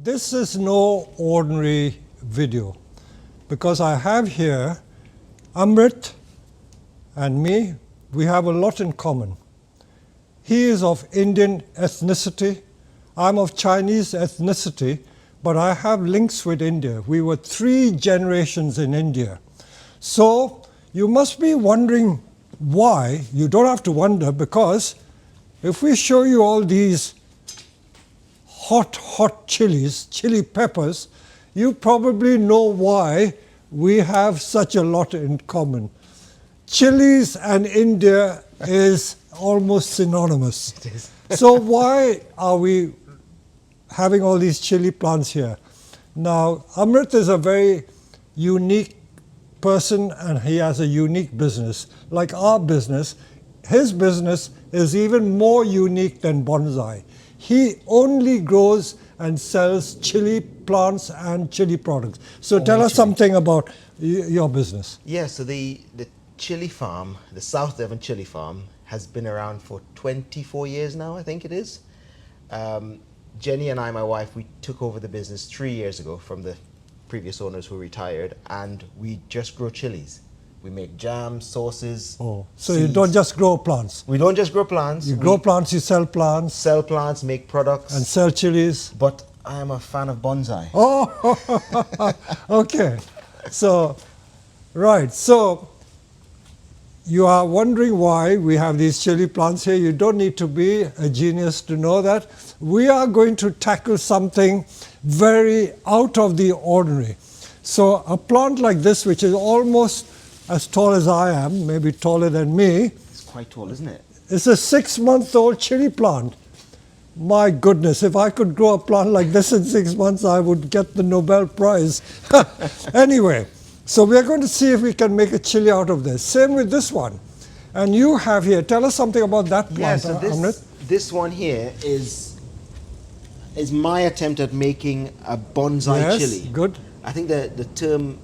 This is no ordinary video because I have here Amrit and me. We have a lot in common. He is of Indian ethnicity. I'm of Chinese ethnicity, but I have links with India. We were 3 generations in India. So you must be wondering why. You don't have to wonder, because if we show you all these hot chilies, chili peppers, you probably know why we have such a lot in common. Chilies and India is almost synonymous. It is. So why are we having all these chili plants here? Now, Amrit is a very unique person and he has a unique business. Like our business, his business is even more unique than Bonsai. He only grows and sells chili plants and chili products. So tell us something about your business. Yeah, so the chili farm, the South Devon chili farm, has been around for 24 years now, I think it is. Jenny and I, my wife, we took over the business 3 years ago from the previous owners who retired, and we just grow chilies. We make jams, sauces. Oh, so seeds. you don't just grow plants? We don't just grow plants. You grow plants, you sell plants. Sell plants, make products. And sell chilies. But I am a fan of bonsai. Oh, okay. So, right. So, you are wondering why we have these chili plants here. You don't need to be a genius to know that. We are going to tackle something very out of the ordinary. So, a plant like this, which is almost as tall as I am, maybe taller than me. It's quite tall, isn't it? It's a 6-month-old chili plant. My goodness, if I could grow a plant like this in 6 months, I would get the Nobel Prize. Anyway, so we're going to see if we can make a chili out of this. Same with this one. And you have here, tell us something about that plant, yeah, so Amrit. this one here is my attempt at making a bonsai chili. Yes, good. I think the term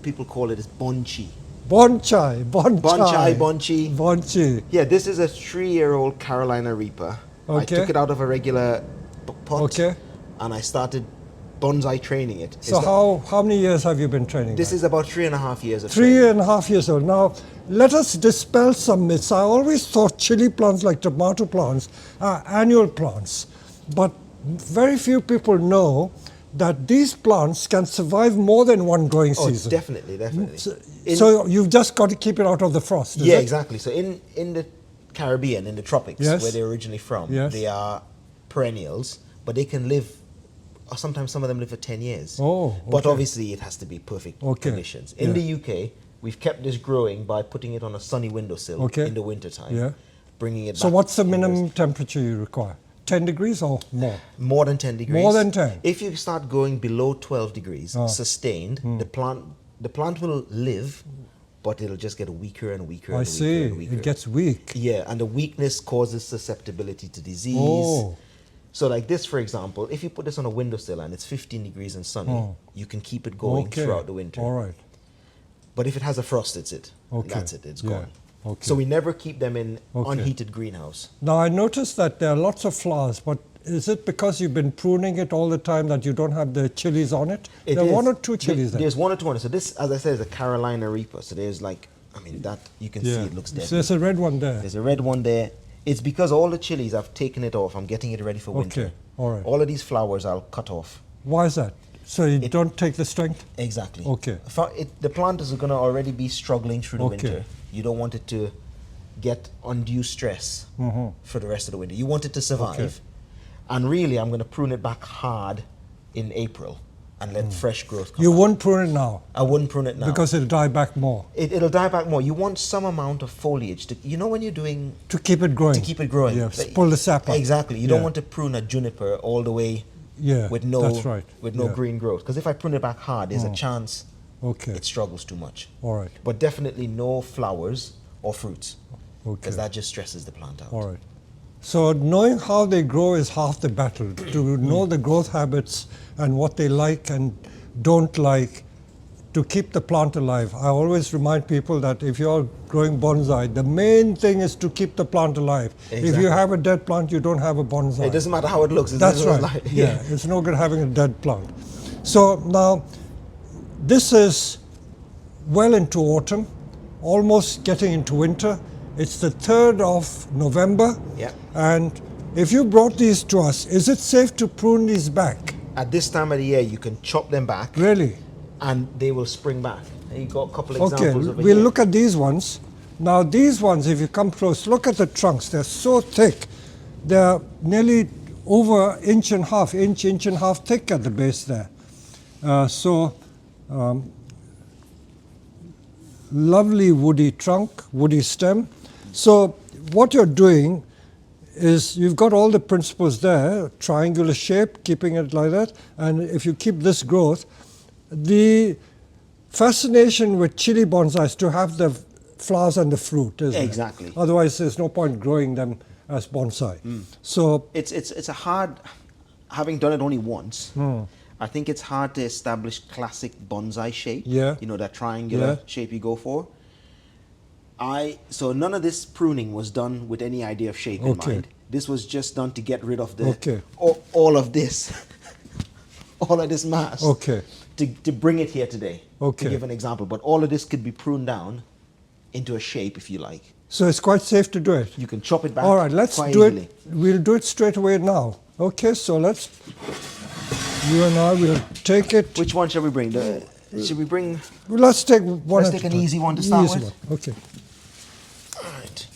people call it is bonchi. Bonsai. Bonchi. Yeah, this is a 3-year-old Carolina Reaper. Okay. I took it out of a regular pot, okay, and I started bonsai training it. So how many years have you been training This that? is about 3.5 years of 3.5 years old. Now, let us dispel some myths. I always thought chili plants, like tomato plants, are annual plants. But very few people know that these plants can survive more than one growing season. Definitely. So you've just got to keep it out of the frost, is Yeah, it? exactly. So in the Caribbean, in the tropics, Yes. where they're originally from, Yes. they are perennials, but they can live, or sometimes some of them live for 10 years. Oh, But okay. obviously it has to be perfect Okay. conditions. In Yeah. the UK, we've kept this growing by putting it on a sunny windowsill Okay. in the wintertime, Yeah. bringing it So back what's the indoors. minimum temperature you require? 10 degrees or more? More than 10 degrees. More than 10? If you start going below 12 degrees, sustained, the plant will live, but it'll just get weaker and weaker I and see. weaker and weaker. It gets weak. Yeah, and the weakness causes susceptibility to disease. Oh. So like this, for example, if you put this on a windowsill and it's 15 degrees and sunny, you can keep it going Okay. throughout the winter. All right. But if it has a frost, it's it. Okay. That's it. It's Yeah. gone. Okay. So we never keep them in Okay. unheated greenhouse. Now, I noticed that there are lots of flowers, but is it because you've been pruning it all the time that you don't have the chilies on it? It There are is. 1 or 2 chilies there. There's 1 or 2 on it. So this, as I said, is a Carolina Reaper. So there's like, I mean, that you can see it looks dead. So there's a red one there. There's a red one there. It's because all the chilies, I've taken it off. I'm getting it ready for winter. Okay, all right. All of these flowers I'll cut off. Why is that? So you don't take the strength? Exactly. Okay. The plant is going to already be struggling through the Okay. winter. You don't want it to get undue stress for the rest of the winter. You want it to survive. Okay. And really, I'm going to prune it back hard in April and let fresh growth come You back. won't prune it now I wouldn't prune it now. because it'll die back more. It'll die back more. You want some amount of foliage. You know when you're doing... To keep it growing. To keep it growing. Yes, pull the sap up. Exactly. You don't want to prune a juniper all the way with no, that's right. with no green growth. Because if I prune it back hard, there's a chance it struggles too much. All right. But definitely no flowers or fruits. Okay. Because that just stresses the plant out. All right. So knowing how they grow is half the battle. To know the growth habits and what they like and don't like to keep the plant alive. I always remind people that if you're growing bonsai, the main thing is to keep the plant alive. If Exactly. you have a dead plant, you don't have a bonsai. It doesn't matter how it looks. That's right. Like, Yeah, it's no good having a dead plant. So now, this is well into autumn, almost getting into winter. It's the 3rd of November. Yeah. And if you brought these to us, is it safe to prune these back? At this time of the year, you can chop them back. Really? And they will spring back. And you got a couple Okay, examples over we'll here. look at these ones. Now these ones, if you come close, look at the trunks. They're so thick. They're nearly over inch and a half thick at the base there. Lovely woody trunk, woody stem. So what you're doing is you've got all the principles there, triangular shape, keeping it like that. And if you keep this growth, the fascination with chili bonsai is to have the flowers and the fruit, isn't Exactly. it? Otherwise, there's no point growing them as bonsai. So It's a hard, having done it only once, I think it's hard to establish classic bonsai shape. Yeah. You know, that triangular Yeah. shape you go for. So none of this pruning was done with any idea of shape in Okay. mind. This was just done to get rid of the Okay. all of this, all of this mass. Okay. To bring it here today. Okay. To give an example, but all of this could be pruned down into a shape if you like. So it's quite safe to do it. You can chop it back. All right, let's quite do easily. it. We'll do it straight away now. Okay, so you and I will take it. Which one shall we bring? Should we bring? Let's take one. Let's at a take an time. easy one to start Easy with. one. Okay. Alright.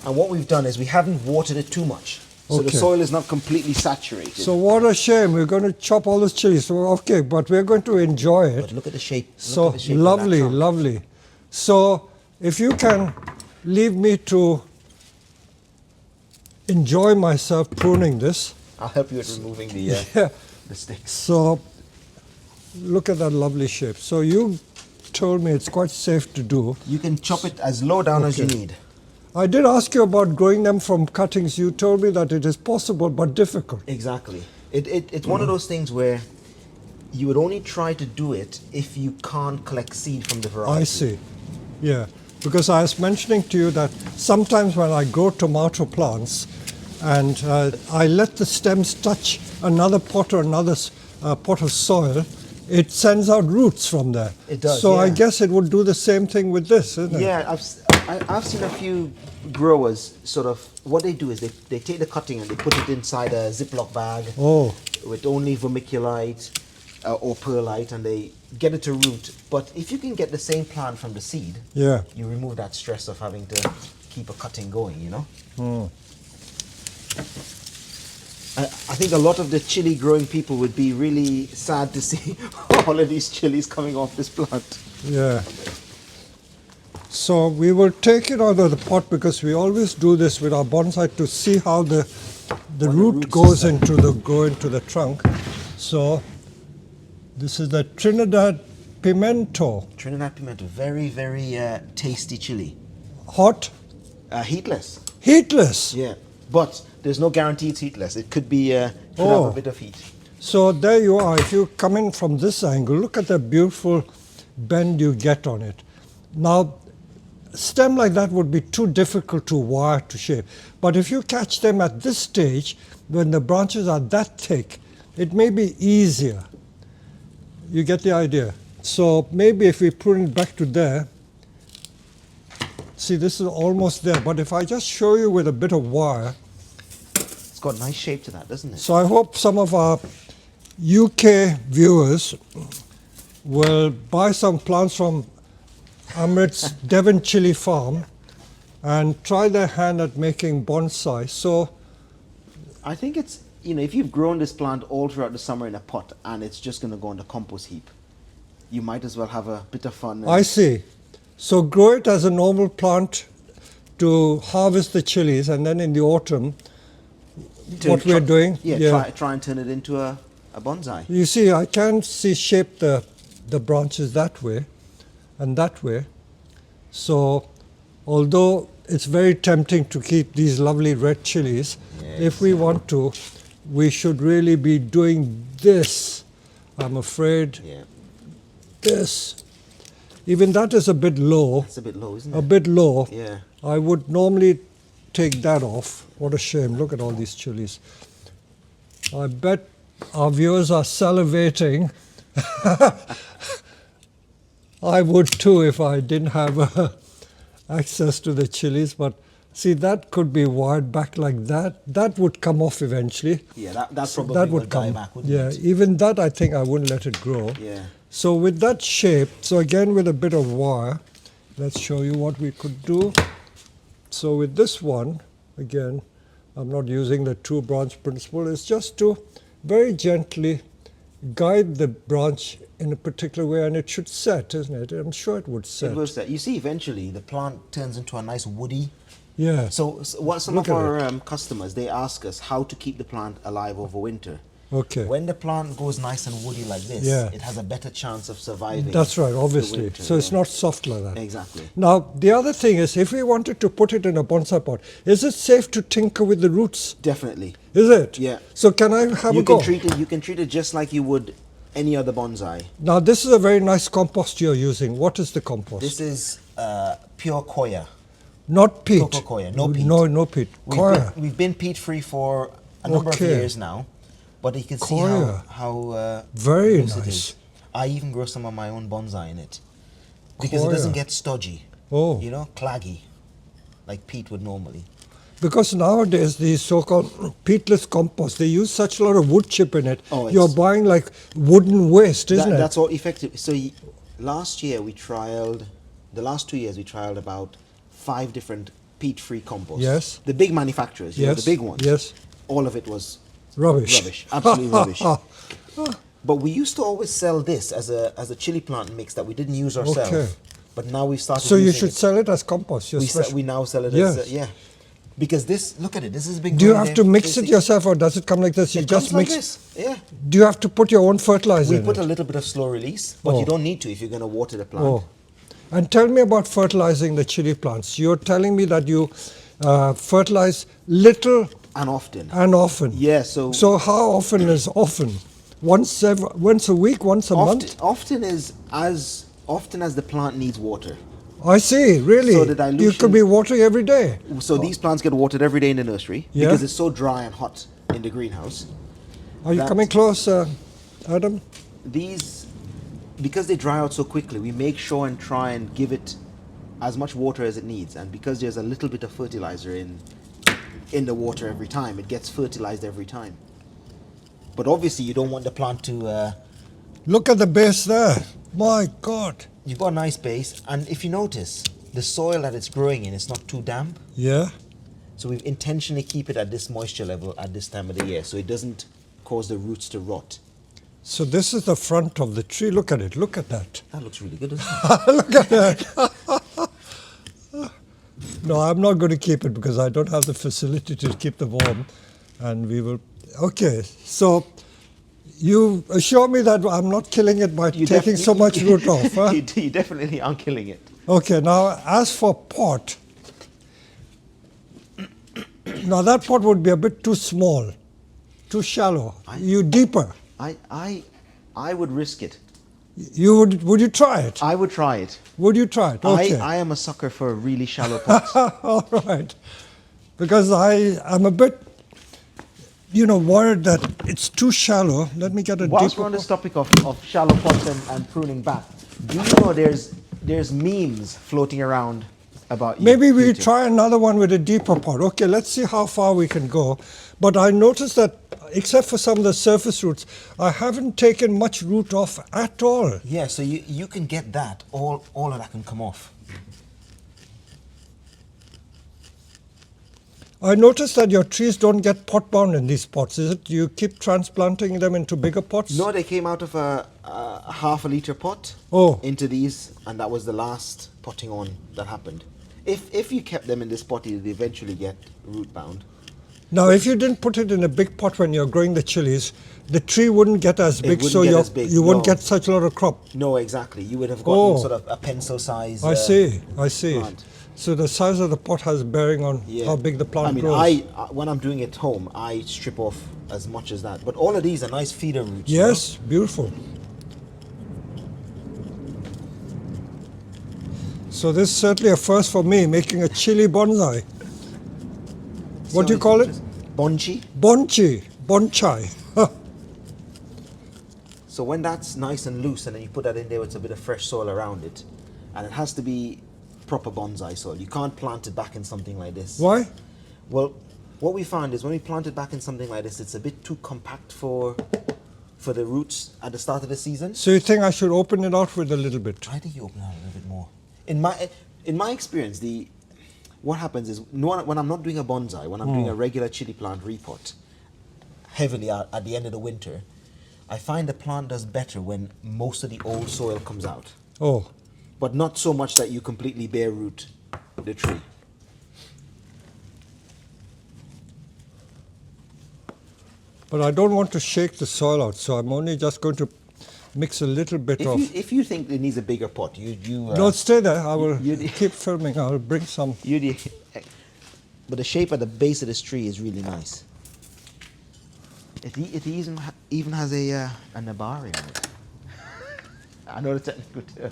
And what we've done is we haven't watered it too much. So the Okay. soil is not completely saturated. So what a shame. We're going to chop all this chili. So okay, but we're going to enjoy it. but look at the shape. Look So at the shape of that lovely, trunk. lovely. So if you can leave me to enjoy myself pruning this. I'll help you with removing the, Yeah. the sticks. So look at that lovely shape. So you told me it's quite safe to do. You can chop it as low down as you Okay. need. I did ask you about growing them from cuttings. You told me that it is possible but difficult. Exactly. It's one of those things where you would only try to do it if you can't collect seed from the variety. I see. Yeah. Because I was mentioning to you that sometimes when I grow tomato plants and I let the stems touch another pot or another pot of soil, it sends out roots from there. It does, So I yeah. guess it would do the same thing with this, isn't it? Yeah, I've seen a few growers sort of, what they do is they take the cutting and they put it inside a Ziploc bag Oh, with only vermiculite or perlite and they get it to root. But if you can get the same plant from the seed, yeah. you remove that stress of having to keep a cutting going, you know? I think a lot of the chili growing people would be really sad to see all of these chilies coming off this plant. Yeah. So we will take it out of the pot because we always do this with our bonsai to see how the root roots goes are into the trunk. So this is the Trinidad pimento. Trinidad pimento, very, very tasty chili. Hot, Heatless. heatless. Yeah, but there's no guarantee it's heatless. It could be could have Oh. a bit of heat. So there you are. If you come in from this angle, look at the beautiful bend you get on it. Now, stem like that would be too difficult to wire to shape. But if you catch them at this stage, when the branches are that thick, it may be easier. You get the idea. So maybe if we prune it back to there, see this is almost there, but if I just show you with a bit of wire, It's got a nice shape to that, doesn't it? so I hope some of our UK viewers will buy some plants from Amrit's Devon Chilli farm and try their hand at making bonsai. So I think it's, you know, if you've grown this plant all throughout the summer in a pot and it's just going to go on the compost heap, you might as well have a bit of fun. I see. So grow it as a normal plant to harvest the chilies, and then in the autumn, what we're doing. Yeah, try and turn it into a bonsai. You see, I can shape the branches that way and that way. So, although it's very tempting to keep these lovely red chilies, if we want to, we should really be doing this. I'm afraid Yeah. this. Even that is a bit low. It's a bit low, isn't it? A bit low. Yeah. I would normally take that off. What a shame. Look at all these chilies. I bet our viewers are salivating. I would too if I didn't have access to the chilies. But see, that could be wired back like that. That would come off eventually. Yeah, that probably That would would die come. back, wouldn't Yeah, it? even that I think I wouldn't let it grow. Yeah. So with that shape, so again with a bit of wire, let's show you what we could do. So with this one, again, I'm not using the two branch principle, it's just to very gently guide the branch in a particular way, and it should set, isn't it? I'm sure it would set. It was that. You see, eventually the plant turns into a nice woody. Yeah. So what some Look of at our customers, they ask us how to keep the plant alive over winter. Okay. When the plant goes nice and woody like this, Yeah. it has a better chance of surviving. That's right, the obviously. winter, So it's yeah. not soft like that. Exactly. Now, the other thing is, if we wanted to put it in a bonsai pot, is it safe to tinker with the roots? Definitely. Is it? Yeah. So can I have You a go? can treat it. You can treat it just like you would any other bonsai. Now, this is a very nice compost you're using. What is the compost? This is pure coir. Not peat. Cocoa coir, no peat. No peat. Coir. We've been peat-free for a number of Okay. years now, but you can see Coir. how Very loose it nice. is. I even grow some of my own bonsai in it because it doesn't Coir. get stodgy. Oh. You know, claggy, like peat would normally. Because nowadays, these so-called peatless compost, they use such a lot of wood chip in it. Oh, You're it's- buying like wooden waste, isn't it? That's all effective. So last year we trialed, the last 2 years we trialed about 5 different peat-free composts. Yes. The big manufacturers, you know, Yes, the big ones. yes. All of it was Rubbish. rubbish, absolutely rubbish. But we used to always sell this as a chili plant mix that we didn't use ourselves. Okay. But now we've started. So you using should it. sell it as compost. Your special- We now sell it Yes. as yeah. Because this, look at it. This is big. Do you have to mix it yourself, or does it come like this? You It just comes like mix. this. Yeah. Do you have to put your own fertilizer We in put it? a little bit of slow release, but Oh. you don't need to if you're going to water the plant. Oh. And tell me about fertilizing the chili plants. You're telling me that you fertilize little And often. and often. Yeah. So So how often is often? Once a week, once a month? often is as often as the plant needs water. I see, really. So the You could dilution- be watering every day. So these plants get watered every day in the nursery Yeah. because it's so dry and hot in the greenhouse. Are you That- coming close, Adam? These, because they dry out so quickly, we make sure and try and give it as much water as it needs. And because there's a little bit of fertilizer in the water every time, it gets fertilized every time. But obviously, you don't want the plant to. Look at the base there. My God. You've got a nice base, and if you notice, the soil that it's growing in is not too damp. Yeah. So we've intentionally keep it at this moisture level at this time of the year, so it doesn't cause the roots to rot. So this is the front of the tree. Look at it. Look at that. That looks really good, doesn't it? Look at that. No, I'm not going to keep it because I don't have the facility to keep them warm. And we will. Okay, so you assure me that I'm not killing it by taking so much root off. Huh? You definitely are killing it. Okay, now as for pot, now that pot would be a bit too small, too shallow. You deeper. I would risk it. You would you try it? I would try it. Would you try it? Okay. I am a sucker for really shallow pots. All right. Because I'm a bit, worried that it's too shallow. Let me get a Whilst deeper we're on this pot. topic of shallow pots and pruning back, do you know there's memes floating around about you? Maybe we YouTube? try another one with a deeper pot. Okay, let's see how far we can go. But I noticed that except for some of the surface roots, I haven't taken much root off at all. Yeah, so you can get that, all of that can come off. I noticed that your trees don't get pot bound in these pots. Is it you keep transplanting them into bigger pots? No, they came out of a half a litre pot into these, and that was the last potting on that happened. If you kept them in this pot, you'd eventually get root bound. Now, if you didn't put it in a big pot when you're growing the chilies, the tree wouldn't get as big, wouldn't so get you as big, wouldn't no. get such a lot of crop. No, exactly. You would have gotten Oh. sort of a pencil size. I see. Plant. So the size of the pot has bearing on Yeah. how big the plant I mean, grows. when I'm doing it at home, I strip off as much as that. But all of these are nice feeder roots. you know? Yes, beautiful. So this is certainly a first for me, making a chili bonsai. What do you call it? Bonsai. Bonsai. So when that's nice and loose, and then you put that in there with a bit of fresh soil around it, and it has to be proper bonsai soil. You can't plant it back in something like this. Why? Well, what we found is when we plant it back in something like this, it's a bit too compact for the roots at the start of the season. So you think I should open it out with a little bit? I think you open it out a little bit more. In my experience, what happens is when I'm not doing a bonsai, when I'm doing a regular chili plant repot, heavily at the end of the winter, I find the plant does better when most of the old soil comes out, Oh, but not so much that you completely bare root the tree. but I don't want to shake the soil out, so I'm only just going to mix a little bit of... If you think it needs a bigger pot, Don't stay there, I will you- keep filming, I will bring some. But the shape at the base of this tree is really nice. It even has a nabari in it. I know the technical term.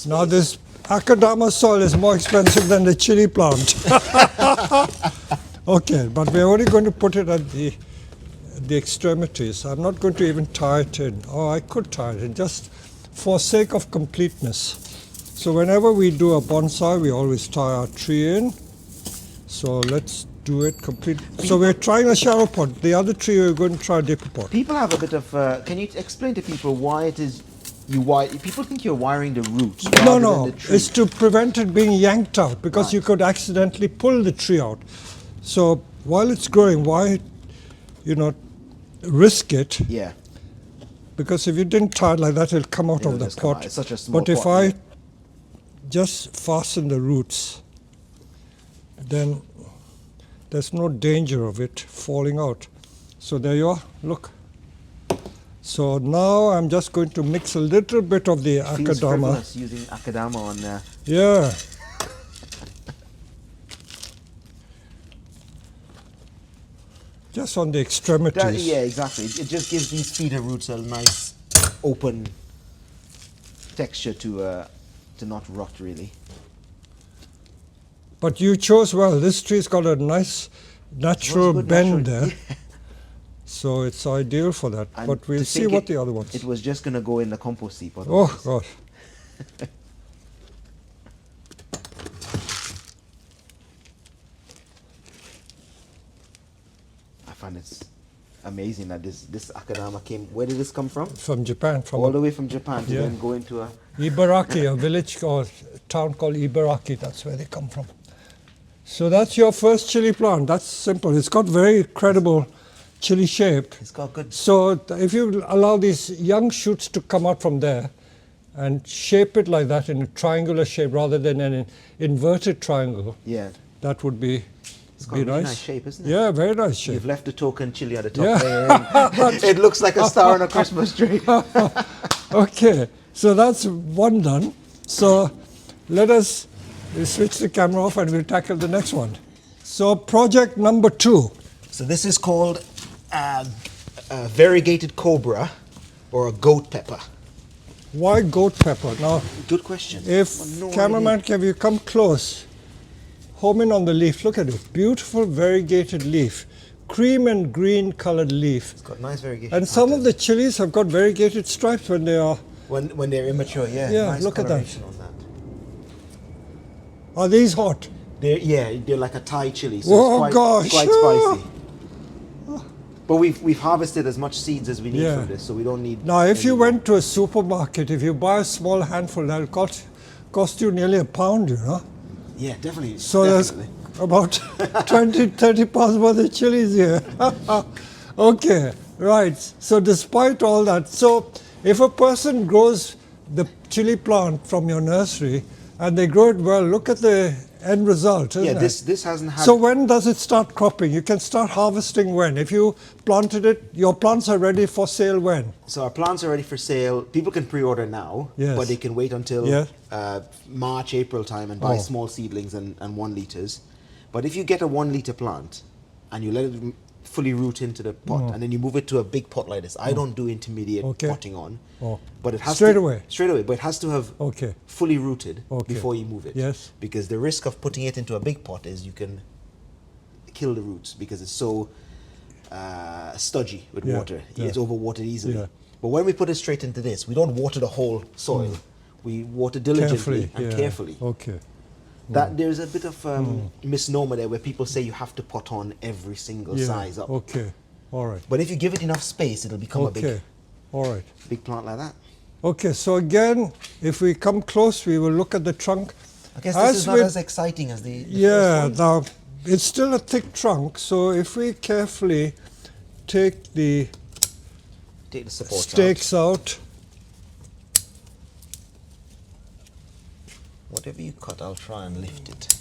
Now this Akadama soil is more expensive than the chili plant. Okay, but we're only going to put it at the extremities. I'm not going to even tie it in. Oh, I could tie it in, just for sake of completeness. So whenever we do a bonsai, we always tie our tree in. So let's do it complete. So we're trying a shallow pot. The other tree we're going to try a deeper pot. People have a bit of. Can you explain to people why it is people think you're wiring the roots rather No, than the tree? it's to prevent it being yanked out, because Right. you could accidentally pull the tree out. So while it's growing, why risk it? Yeah. Because if you didn't tie it like that, it'll come out It'll of the just come out. pot. It's such a small But if pot, I yeah. just fasten the roots, then there's no danger of it falling out. So there you are, look. So now I'm just going to mix a little bit of the Feels Akadama. frivolous using akadama on. Yeah. Just on the extremities. Yeah, exactly. It just gives these feeder roots a nice open texture to not rot really. But you chose well. This tree's got a nice natural good bend natural- there. So it's ideal for that. And But we'll to see think what it- the other ones. It was just going to go in the compost heap. Oh, otherwise. God. I find it's amazing that this akadama came. Where did this come from? From Japan, from All the way from Japan to Yeah. then go into a. Ibaraki, a village or town called Ibaraki. That's where they come from. So that's your first chili plant. That's simple. It's got very credible chili shape. It's got good. So if you allow these young shoots to come out from there and shape it like that in a triangular shape rather than an inverted triangle, Yeah. that would be It's got a really nice. nice shape, isn't it? Yeah, very nice shape. You've left a token chili at the top Yeah. there. and it looks like a star on a Christmas tree. Okay, so that's one done. So let us switch the camera off and we'll tackle the next one. So project number 2. So this is called variegated cobra or a goat pepper. Why goat pepper? Now, Good question. if No cameraman, idea. can you come close? Home in on the leaf. Look at it. Beautiful variegated leaf. Cream and green colored leaf. It's got nice variegation. And some of the chilies have got variegated stripes when they are. when they're immature, yeah. Yeah, nice look at that. coloration on that. Are these hot? They're like a Thai chili, so Oh, it's gosh. quite spicy. But we've harvested as much seeds as we need Yeah. from this, so we don't need. Now, if any you more. went to a supermarket, if you buy a small handful, that'll cost you nearly £1, you know. Yeah, definitely. So definitely. there's about 20, 30 pounds worth of chilies here. Okay, right. So despite all that, so if a person grows the chili plant from your nursery, and they grow it well. Look at the end result, isn't Yeah, it? this hasn't had. So when does it start cropping? You can start harvesting when? If you planted it, your plants are ready for sale when? So our plants are ready for sale. People can pre-order now, Yes. but they can wait until Yes. March, April time and buy Oh. small seedlings and 1 liters. But if you get a 1 liter plant and you let it fully root into the pot and then you move it to a big pot like this, I don't do intermediate Okay. potting on, Oh. but it has Straight to, away? Straight away, but it has to have Okay. fully rooted Okay. before you move it. Yes. Because the risk of putting it into a big pot is you can kill the roots because it's so stodgy with Yeah, water. yeah. It's overwatered easily. Yeah. But when we put it straight into this, we don't water the whole soil. We water diligently and yeah. carefully. Okay. That there's a bit of misnomer there where people say you have to pot on every single Yeah. size up. Okay. All right. But if you give it enough space, it'll become a Okay. All right. big plant like that. Okay. So again, if we come close, we will look at the trunk. I guess As this is not with- as exciting as the Yeah. first one. Now it's still a thick trunk. So if we carefully take the Take the support stakes out. Whatever you cut, I'll try and lift it.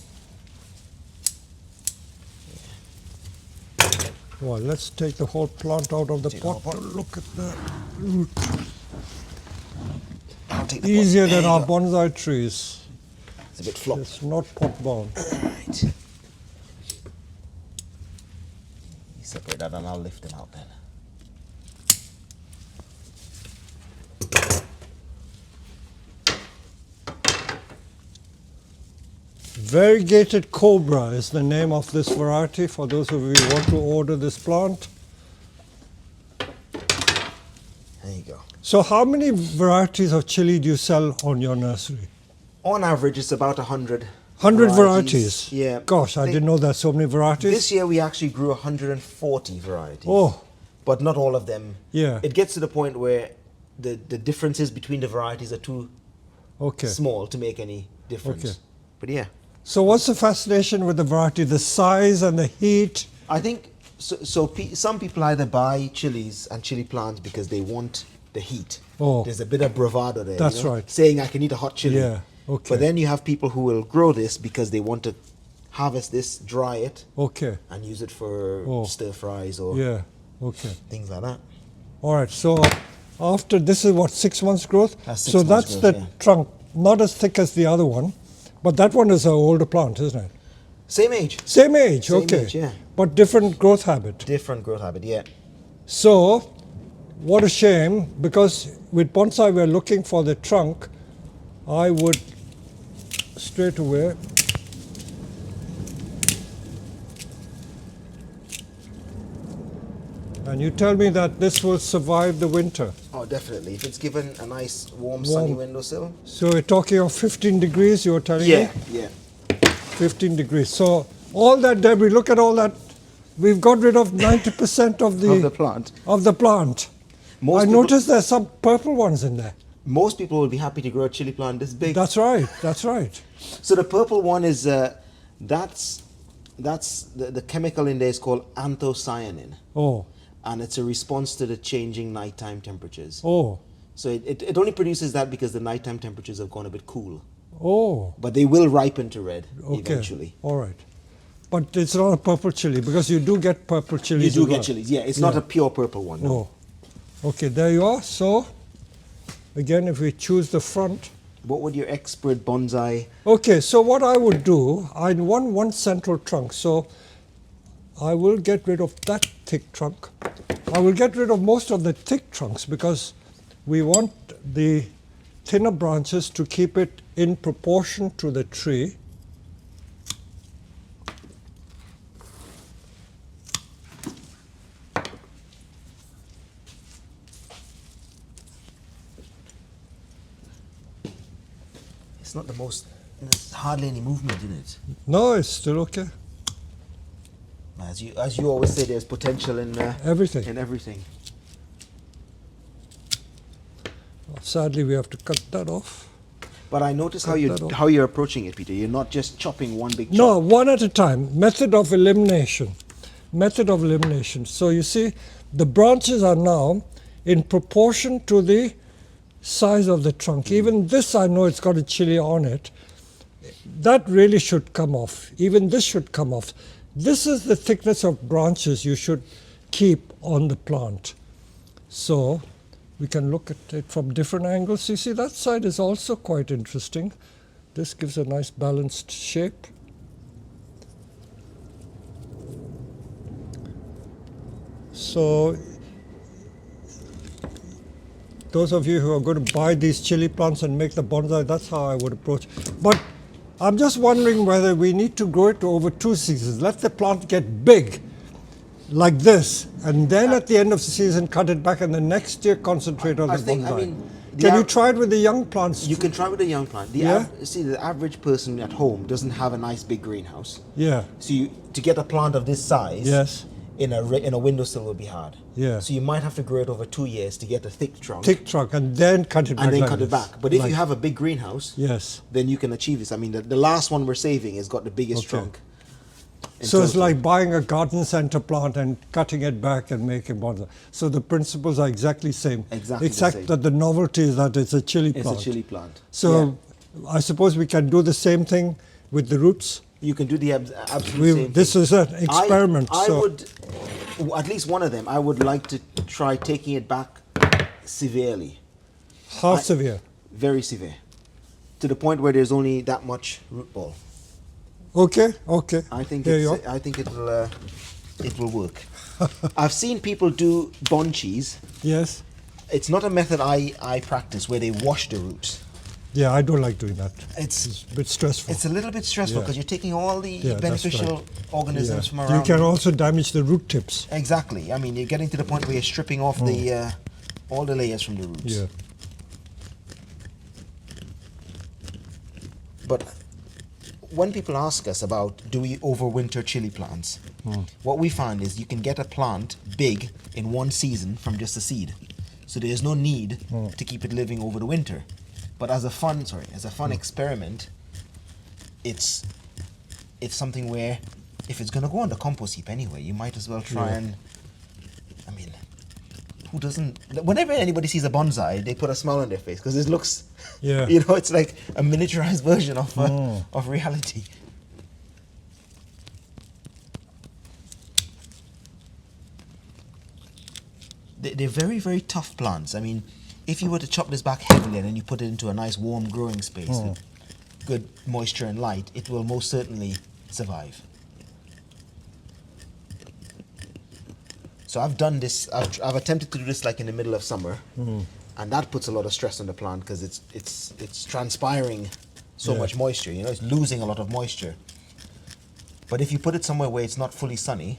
Well, let's take the whole plant out of the Take the whole pot to pot. look at the root. I'll take the Easier pot. than There our you go. bonsai trees. It's a bit flop. It's not pot bound. Right. You separate that and I'll lift them out then. Variegated Cobra is the name of this variety for those of you who want to order this plant. There you go. So how many varieties of chili do you sell on your nursery? On average, it's about 100. 100 varieties? Yeah. Gosh, I didn't know there's so many varieties. This year we actually grew 140 varieties. Oh, But not all of them. Yeah. It gets to the point where the differences between the varieties are too okay. small to make any difference. Okay. But yeah. So what's the fascination with the variety? The size and the heat? I think some people either buy chilies and chili plants because they want the heat. Oh. There's a bit of bravado there. That's right. Saying I can eat a hot chili. Yeah, okay. But then you have people who will grow this because they want to harvest this, dry it, Okay. and use it for Oh. stir fries or Yeah. Okay. things like that. All right. So after this is what, 6 months growth? That's 6 so months that's growth, the yeah. trunk, not as thick as the other one, but that one is an older plant, isn't it? Same age. Same age, Same okay. age, yeah. But different growth habit. Different growth habit, yeah. So, what a shame, because with bonsai we're looking for the trunk. I would straight away and you tell me that this will survive the winter. Oh, definitely. If it's given a nice, warm, sunny windowsill. So we're talking of 15 degrees, you were telling Yeah, me? yeah. 15 degrees. So all that debris, look at all that. We've got rid of 90% of the plant. of the plant. Most I people- noticed there's some purple ones in there. Most people will be happy to grow a chili plant this big. That's right. That's right. So the purple one is that's the chemical in there is called anthocyanin, Oh, and it's a response to the changing nighttime temperatures. oh, So it only produces that because the nighttime temperatures have gone a bit cool, oh. but they will ripen to red Okay. eventually. All right. But it's not a purple chili because you do get purple You chilies. do as get well. chilies, yeah. It's not Yeah. a pure purple one. No. Oh, okay. There you are. So, again, if we choose the front. What would your expert bonsai? Okay. So what I would do, I want one central trunk. So I will get rid of that thick trunk. I will get rid of most of the thick trunks because we want the thinner branches to keep it in proportion to the tree. It's not the most. There's hardly any movement in it. No, it's still okay. As you always say, there's potential in Everything. In everything. Sadly, we have to cut that off. But I notice Cut that off. how you're approaching it, Peter. You're not just chopping one big chop. No, one at a time. Method of elimination. Method of elimination. So you see, the branches are now in proportion to the size of the trunk. Even this, I know it's got a chili on it. that really should come off. Even this should come off. This is the thickness of branches you should keep on the plant. So we can look at it from different angles. You see, that side is also quite interesting. This gives a nice balanced shape. So those of you who are going to buy these chili plants and make the bonsai, that's how I would approach. But I'm just wondering whether we need to grow it over 2 seasons. Let the plant get big, like this, and then at the end of the season cut it back, and the next year concentrate on the bonsai. Can you try it with the young plants? You can try with the young plant. The average person at home doesn't have a nice big greenhouse. Yeah. So to get a plant of this size, yes, in a windowsill will be hard. Yeah. So you might have to grow it over 2 years to get a thick trunk. Thick trunk, and then cut it back. And then like cut this. it back. But if you have a big greenhouse, yes, then you can achieve this. I mean, the last one we're saving has got the biggest trunk. So it's like buying a garden center plant and cutting it back and making bonsai. So the principles are exactly the same. Exactly Except the same. that the novelty is that it's a chili plant. It's a chili plant. So I suppose we can do the same thing with the roots. You can do the absolute same This thing. is an experiment. I would, at least one of them, I would like to try taking it back severely. How severe? Very severe. To the point where there's only that much root ball. Okay, okay. I think it will work. I've seen people do bunchies. Yes. It's not a method I practice where they wash the roots. Yeah, I don't like doing that. It's a bit stressful. It's a little bit stressful because you're taking all the beneficial organisms from around. You can also damage the root tips. Exactly. I mean, you're getting to the point where you're stripping off the all the layers from the roots. Yeah. But when people ask us about do we overwinter chili plants, what we find is you can get a plant big in one season from just a seed. So there's no need to keep it living over the winter. But as a fun experiment, it's something where if it's going to go on the compost heap anyway, you might as well try and, I mean, who doesn't, whenever anybody sees a bonsai, they put a smile on their face because it looks, you know, it's like a miniaturized version of reality. They're very, very tough plants. I mean, if you were to chop this back heavily and then you put it into a nice warm growing space with good moisture and light, it will most certainly survive. So I've done this, I've attempted to do this like in the middle of summer, and that puts a lot of stress on the plant because it's transpiring so much moisture, you know, it's losing a lot of moisture. But if you put it somewhere where it's not fully sunny,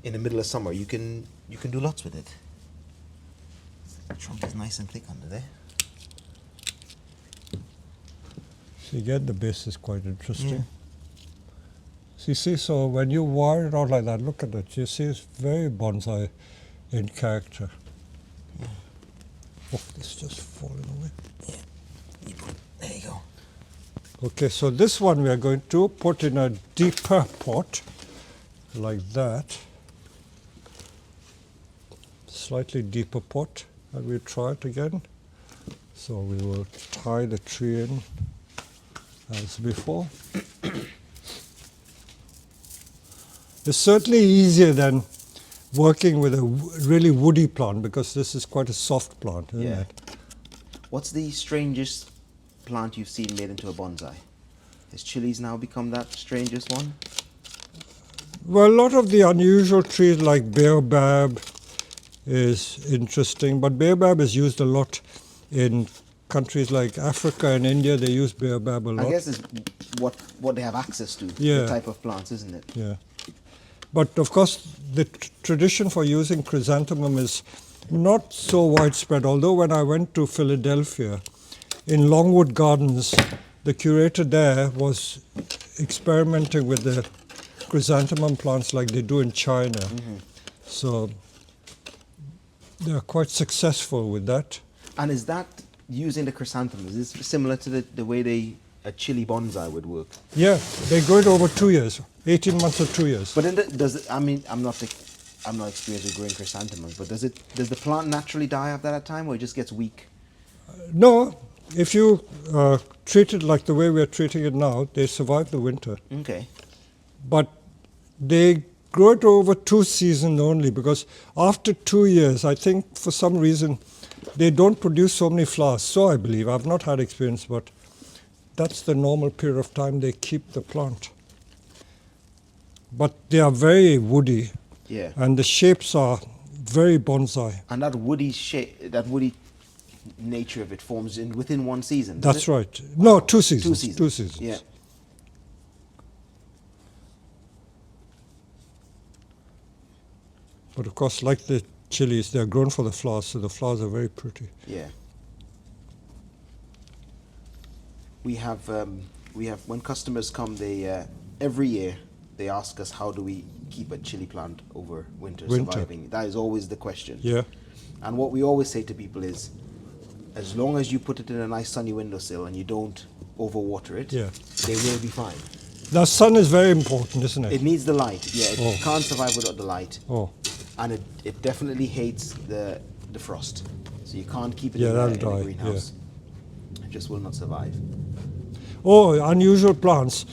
in the middle of summer, you can do lots with it. The trunk is nice and thick under there. So again, the base is quite interesting. So you see, so when you wire it out like that, look at it. You see, it's very bonsai in character. Oh, this is just falling away. There you go. Okay, so this one we are going to put in a deeper pot, like that. Slightly deeper pot, and we'll try it again. So we will tie the tree in as before. It's certainly easier than working with a really woody plant because this is quite a soft plant, isn't it? What's the strangest plant you've seen made into a bonsai? Has chilies now become that strangest one? Well, a lot of the unusual trees like baobab is interesting, but baobab is used a lot in countries like Africa and India. They use baobab a lot. I guess it's what they have access to, the type of plants, isn't it? Yeah. But of course, the tradition for using chrysanthemum is not so widespread. Although when I went to Philadelphia, in Longwood Gardens, the curator there was experimenting with the chrysanthemum plants like they do in China. So they are quite successful with that. And is that using the chrysanthemums? Is this similar to the way a chili bonsai would work? Yeah, they grow it over 2 years, 18 months or 2 years. But I mean, I'm not experienced with growing chrysanthemums, but does the plant naturally die after that time, or it just gets weak? No, if you treat it like the way we're treating it now, they survive the winter. Okay. But they grow it over 2 seasons only, because after 2 years, I think for some reason, they don't produce so many flowers. So I believe, I've not had experience, but that's the normal period of time they keep the plant. But they are very woody, Yeah. and the shapes are very bonsai. And that woody shape, that woody nature of it forms within one season. does That's it? right. No, 2 seasons. 2 seasons. 2 seasons. Yeah. But of course, like the chilies, they're grown for the flowers, so the flowers are very pretty. Yeah. We have when customers come, they every year they ask us how do we keep a chili plant over winter surviving. That is always the question. Yeah. And what we always say to people is, as long as you put it in a nice sunny windowsill and you don't overwater it, Yeah. they will be fine. The sun is very important, isn't it? It needs the light. Yeah, it Oh. can't survive without the light. Oh, And it definitely hates the frost. So you can't keep it Yeah, in, that'll in die, a greenhouse. It just will not survive. oh, unusual plants.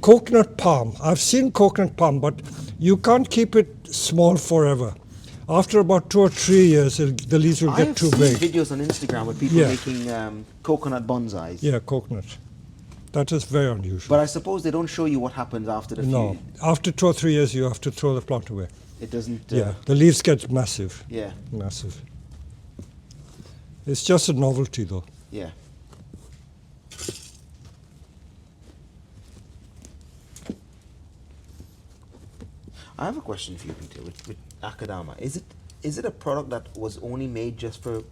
Coconut palm. I've seen coconut palm, but you can't keep it small forever. After about 2 or 3 years, the leaves will get I've too seen big. videos on Instagram with people Yeah. making coconut bonsais. Yeah, coconut. That is very unusual. But I suppose they don't show you what happens after the No, few. after 2 or 3 years, you have to throw the plant away. It doesn't. Yeah, the leaves get massive, Yeah. massive. It's just a novelty, though. Yeah. I have a question for you, Peter. With Akadama, is it a product that was only made just for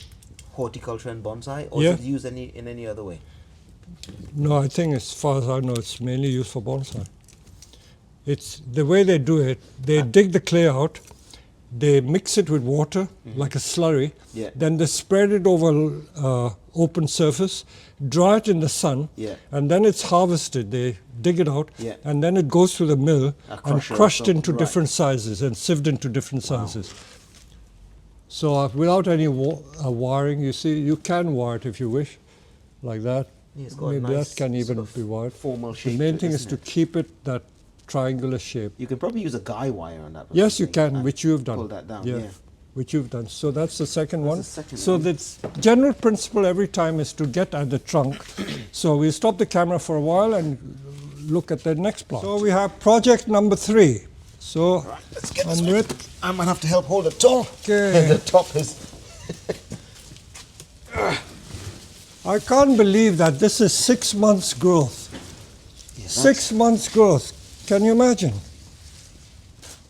horticulture and bonsai, or Yeah. is it used in any other way? No, I think as far as I know, it's mainly used for bonsai. It's the way they do it. They dig the clay out, they mix it with water like a slurry. Yeah. Then they spread it over open surface, dry it in the sun, Yeah. and then it's harvested. They dig it out, Yeah. and then it goes to the mill A and crusher or crushed something, into right. different sizes and sieved into different Wow. sizes. So without any wiring, you see, you can wire it if you wish, like that. Yeah, it's got a Maybe nice that can even sort of be wired. formal The shape main to it, thing is isn't to it? keep it that triangular shape. You can probably use a guy wire on that. or Yes, you something can, and which you have done. Pull that down. Yeah. Which you've done. So that's the second That's one. the second So one. the general principle every time is to get at the trunk. So we stop the camera for a while and look at the next plant. So we have project number 3. So Right, let's get this one. Amrit, I'm gonna have to help hold the top. Okay. The top is. I can't believe that this is 6 months growth. Yeah, 6 months growth. Can you imagine?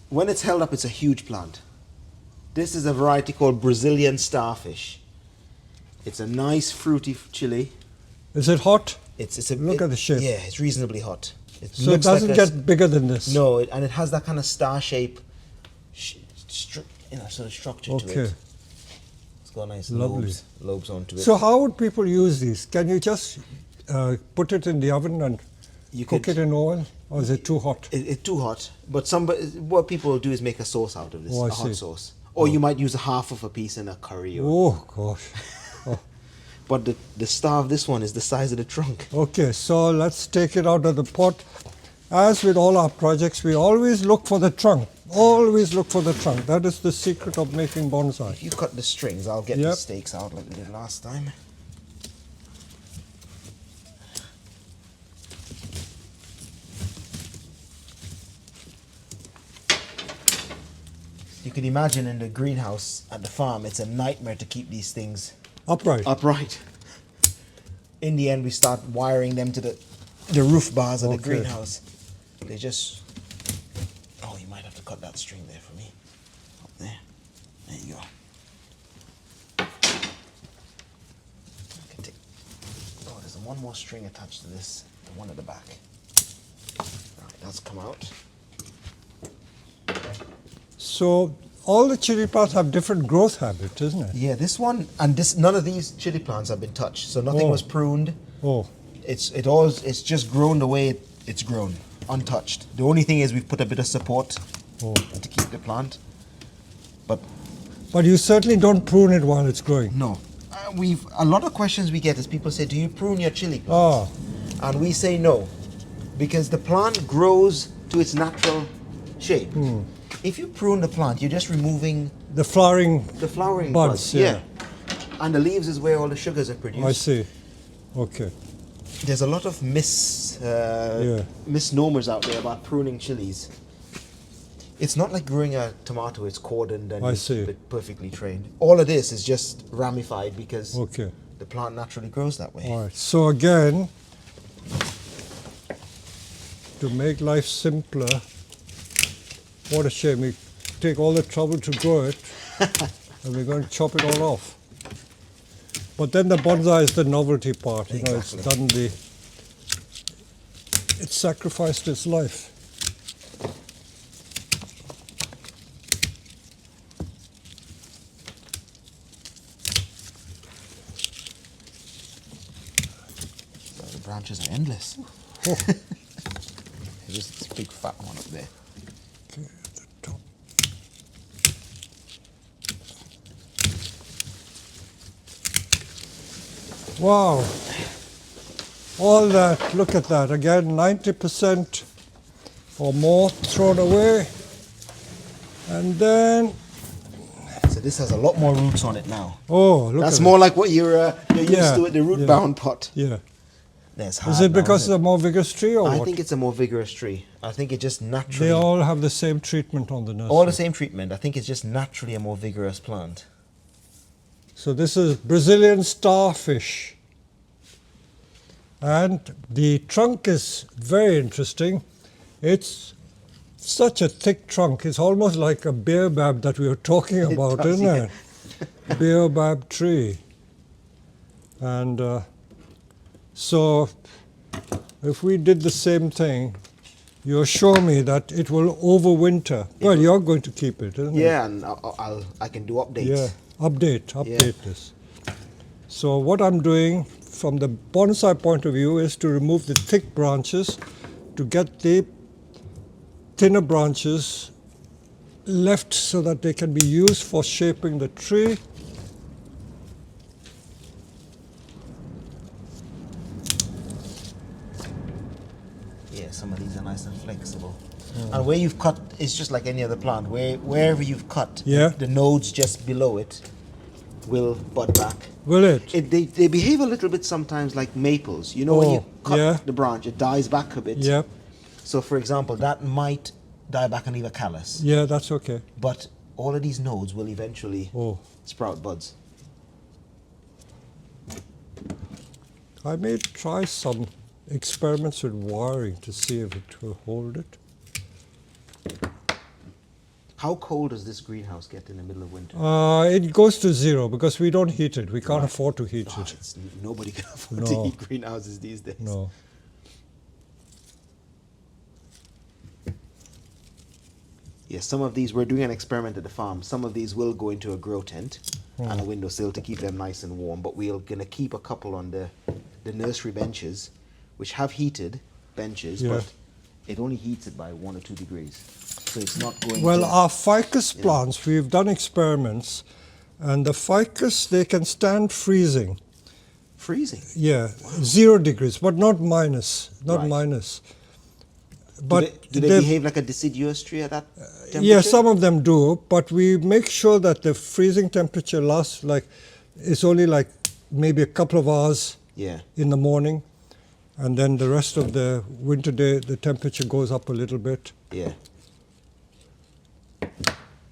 When it's held up, it's a huge plant. This is a variety called Brazilian starfish. It's a nice fruity chili. Is it hot? It's a Look at the shape. Yeah, it's reasonably hot. It So it looks like doesn't a get bigger than this. no, and it has that kind of star shape, sort of structure to Okay. it. It's got nice Lovely. lobes onto it. So how would people use these? Can you just put it in the oven and you cook it in oil, or is it too hot? It's too hot, but what people will do is make a sauce out of this, Oh, I a hot see. sauce. Or you might use a half of a piece in a curry. Or, Oh gosh. But the star of this one is the size of the trunk. Okay, so let's take it out of the pot. As with all our projects, we always look for the trunk. Always look for the trunk. That is the secret of making bonsai. If you cut the strings, I'll get the Yep. stakes out like we did last time. You can imagine in the greenhouse at the farm, it's a nightmare to keep these things Upright. upright. In the end, we start wiring them to the roof bars of the Okay. greenhouse. They just... Oh, you might have to cut that string there for me. Up there. There you go. I can take... Oh, there's one more string attached to this. The one at the back. Right, that's come out. So all the chili plants have different growth habits, isn't it? Yeah, this one and this. None of these chili plants have been touched, so nothing Oh. was pruned. Oh, It's just grown the way it's grown, untouched. The only thing is we've put a bit of support oh. to keep the plant. But But you certainly don't prune it while it's growing. no, a lot of questions we get is people say, do you prune your chili plants? Ah, And we say no, because the plant grows to its natural shape. If you prune the plant, you're just removing the flowering the flowering buds, buds. Yeah. And the leaves is where all the sugars are produced. I see. Okay. There's a lot of misnomers out there about pruning chilies. It's not like growing a tomato, it's cordoned and I you see. keep it perfectly trained. All of this is just ramified because Okay. the plant naturally grows that way. All right. So again, to make life simpler, what a shame. We take all the trouble to grow it and we're going to chop it all off. But then the bonsai is the novelty part. You know, it's Exactly. done it's sacrificed its life. The branches are endless. Oh. There's just this big fat one up there. Okay, at the top. Wow. All that, look at that. Again, 90% or more thrown away. And then, So this has a lot more roots on it now. oh, look That's at more it. like what you're used Yeah, to with the root-bound pot. Yeah. That's Is hard it now, because isn't it's a more vigorous tree or I what? think it's a more vigorous tree. I think it just naturally... They all have the same treatment on the nursery. all the same treatment. I think it's just naturally a more vigorous plant. So this is Brazilian starfish. And the trunk is very interesting. It's such a thick trunk. It's almost like a baobab that we were talking It about, does, isn't yeah. it? Baobab tree. And so if we did the same thing, you assure me that it will overwinter. Well, you're going to keep it, isn't it? Yeah, and I can do updates. Yeah, update this. So what I'm doing from the bonsai point of view is to remove the thick branches to get the thinner branches left so that they can be used for shaping the tree. Yeah, some of these are nice and flexible. And where you've cut, it's just like any other plant. Wherever you've cut, Yeah. the nodes just below it will bud back. Will it? They behave a little bit sometimes like maples. You know, when you Oh, cut yeah. the branch, it dies back a bit. Yep. So, for example, that might die back and leave a callus. Yeah, that's okay. But all of these nodes will eventually Oh, sprout buds. I may try some experiments with wiring to see if it will hold it. How cold does this greenhouse get in the middle of winter? It goes to 0 because we don't heat it. We can't afford to heat Oh, it. nobody can afford No. to heat greenhouses these days. No. Yes, some of these, we're doing an experiment at the farm. Some of these will go into a grow tent and a windowsill to keep them nice and warm, but we're going to keep a couple on the nursery benches, which have heated benches, Yeah. but it only heats it by 1 or 2 degrees. So it's not going Well, to... our ficus plants, we've done experiments, and the ficus, they can stand freezing. freezing. Yeah, 0 degrees, but not minus, not Right. minus. Do But they they've- behave like a deciduous tree at that temperature? yeah, some of them do, but we make sure that the freezing temperature lasts it's only like maybe a couple of hours Yeah. in the morning, and then the rest of the winter day, the temperature goes up a little bit. Yeah.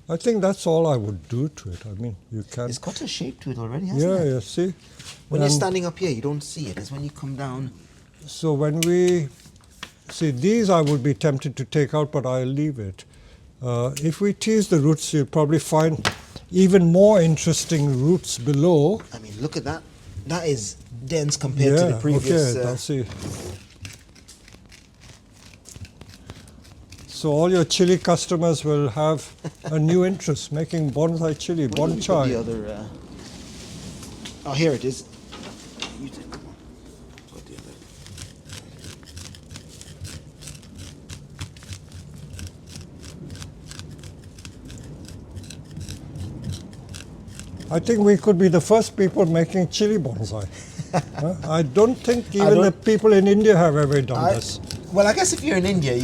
I think that's all I would do to it. I mean, you can. It's got a shape to it already, hasn't Yeah, it? yeah, see? When you're And standing up here, you don't see it. It's when you come down. so when we see these, I would be tempted to take out, but I'll leave it. If we tease the roots, you'll probably find even more interesting roots below. I mean, look at that. That is dense compared to the Yeah, previous... okay, that's it. So all your chili customers will have a new interest, making bonsai chili, Where did we put the bonsai. other... Oh, here it is. You take that one. Put the other. I think we could be the first people making chili bonsai. I don't think even the people in India have ever done this. Well, I guess if you're in India,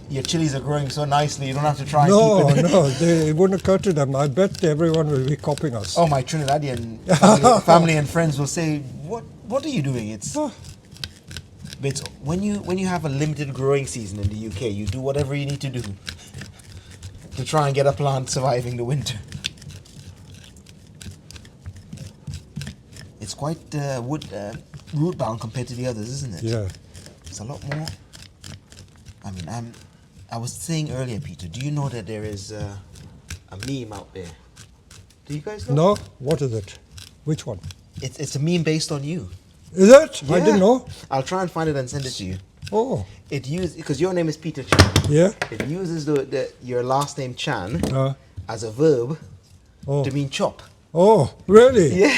your chilies are growing so nicely, you don't have to try and No, keep it. no, it wouldn't occur to them. I bet everyone will be copying us. Oh, my Trinidadian family and friends will say, "What are you doing?" But it's, when you have a limited growing season in the UK, you do whatever you need to do to try and get a plant surviving the winter. It's quite root bound compared to the others, isn't it? Yeah. It's a lot more. I mean, I was saying earlier, Peter, do you know that there is a meme out there? Do you guys know? No? What is it? Which one? It's a meme based on you. Is it? Yeah. I didn't know. I'll try and find it and send it to you. Oh, It uses, because your name is Peter Chan. yeah. It uses your last name Chan Uh, as a verb oh. to mean chop. Oh, really? Yeah.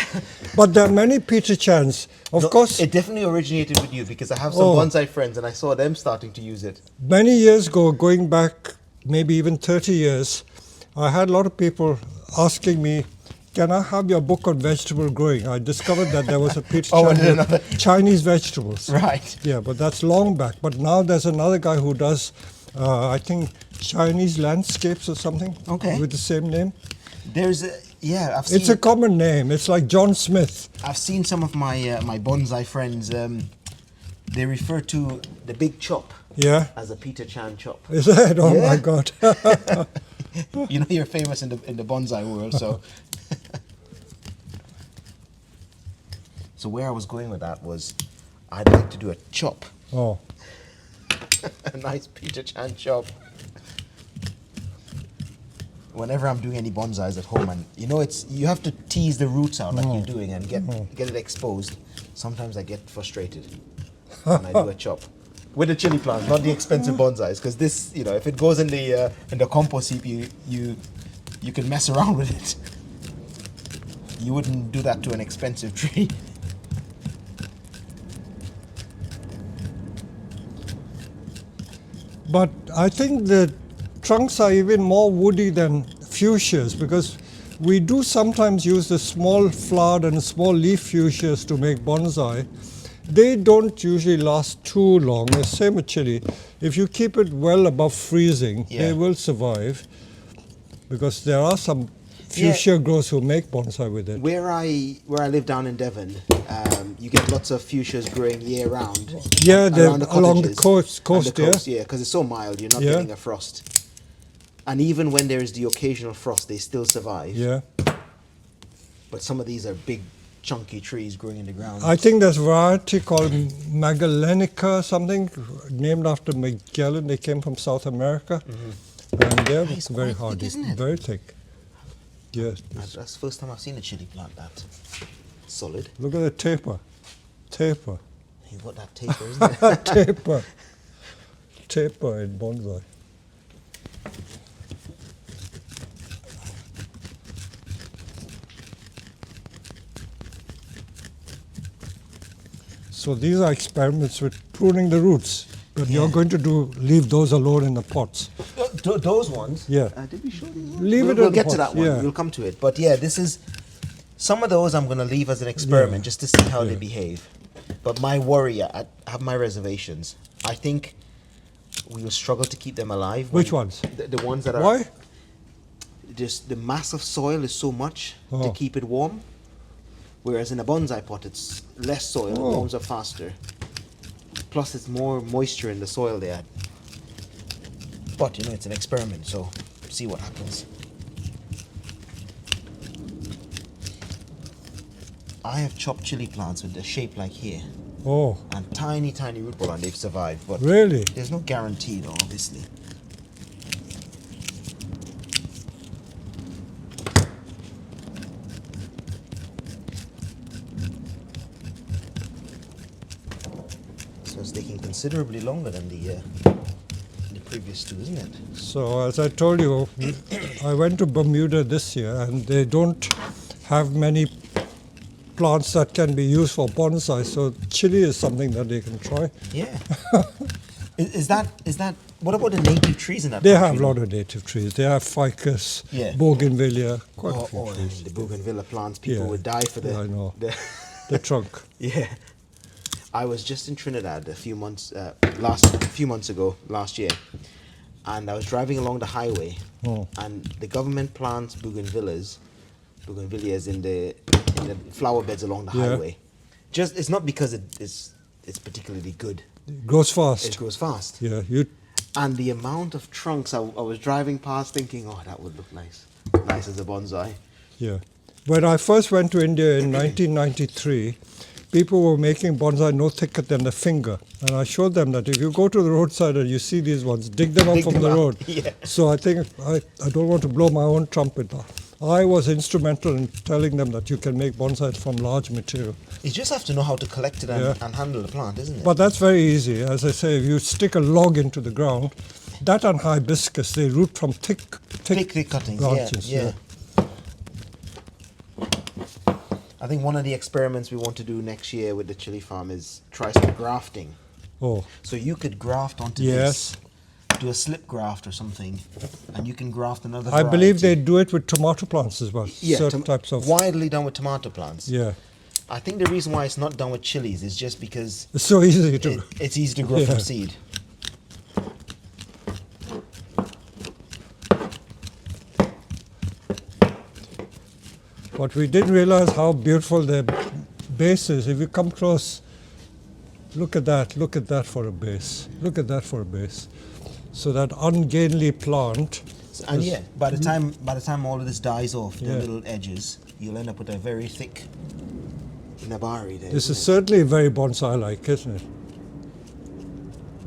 But there are many Peter Chans. Of No, course, it definitely originated with you because I have some Oh. bonsai friends and I saw them starting to use it. many years ago, going back maybe even 30 years, I had a lot of people asking me, can I have your book on vegetable growing? I discovered that there was a Peter Oh, Chan and another- with Chinese vegetables. Right. Yeah, but that's long back. But now there's another guy who does, I think, Chinese landscapes or something. Okay. With the same name. There's a, yeah, I've seen. It's a common name. It's like John Smith. I've seen some of my my bonsai friends. They refer to the big chop Yeah. as a Peter Chan chop. Is it? Oh Yeah. my God. You know you're famous in the bonsai world, so. So where I was going with that was, I'd like to do a chop, Oh. a nice Peter Chan chop. Whenever I'm doing any bonsais at home, and you have to tease the roots out like you're doing and get it exposed. Sometimes I get frustrated when I do a chop with the chili plants, not the expensive bonsais, because this, if it goes in the compost heap, you can mess around with it. You wouldn't do that to an expensive tree. But I think the trunks are even more woody than fuchsias because we do sometimes use the small flowered and small leaf fuchsias to make bonsai. They don't usually last too long. The same with chili. If you keep it well above freezing, they will survive because there are some fuchsia growers who make bonsai with it. Where I live down in Devon, you get lots of fuchsias growing year round. Yeah, they're around the along the cottages coast, and yeah, because it's so mild, you're not getting a frost. And even when there is the occasional frost, they still survive. Yeah. But some of these are big, chunky trees growing in the ground. I think there's a variety called Magellanica something, named after Magellan. They came from South America. And they're It's very quite hardy, thick, isn't it? very thick. Yes. That's the first time I've seen a chili plant that solid. Look at the taper. Taper. You've got that taper, isn't it? Taper. Taper in bonsai. So these are experiments with pruning the roots. But you're going to leave those alone in the pots. Those ones? Yeah. Did we show these? Leave it in We'll the get pots, to that one. yeah. We'll come to it. But yeah, this is some of those I'm going to leave as an experiment just to see how they behave. But my worry, I have my reservations. I think we will struggle to keep them alive. Which ones? The ones that are. Why? Just the mass of soil is so much to keep it warm. Whereas in a bonsai pot, it's less soil, it warms up faster. Plus, it's more moisture in the soil there. But, it's an experiment, so see what happens. I have chopped chili plants with a shape like here. Oh, And tiny, tiny root ball, and they've survived. But really? there's no guarantee, though, obviously. So it's taking considerably longer than the previous two, isn't it? So as I told you, I went to Bermuda this year and they don't have many plants that can be used for bonsai. So chili is something that they can try. Yeah. Is that What about the native trees in that They country? have a lot of native trees. They have ficus, Yeah. bougainvillea, quite a few trees. The bougainvillea plants, people Yeah. would die for the... Yeah, I know. The The trunk. yeah. I was just in Trinidad a few months ago, last year, and I was driving along the highway, and the government plants bougainvilleas in the flower beds along the Yeah. highway. It's not because it's particularly good. It grows fast. It grows fast. Yeah, And the amount of trunks I was driving past thinking, oh, that would look nice as a bonsai. yeah. When I first went to India in 1993, people were making bonsai no thicker than a finger. And I showed them that if you go to the roadside and you see these ones, dig them up Dig from them the up, road. yeah. So I think I don't want to blow my own trumpet. I was instrumental in telling them that you can make bonsai from large material. You just have to know how to collect it and handle the plant, isn't it? But that's very easy. As I say, if you stick a log into the ground, that and hibiscus, they root from thick cuttings, branches. yeah. I think one of the experiments we want to do next year with the chili farm is try some grafting. Oh, So you could graft onto yes. this, do a slip graft or something, and you can graft another I believe they variety. do it with tomato plants as well. Certain types of. widely done with tomato plants. Yeah, I think the reason why it's not done with chilies is just because it's so easy to. it's easy to grow Yeah. from seed. But we didn't realize how beautiful the base is. If you come close, look at that for a base. Look at that for a base. So that ungainly plant. And yeah, by the time all of this dies off, the Yeah. little edges, you'll end up with a very thick nabari there. This is isn't it? certainly very bonsai-like, isn't it?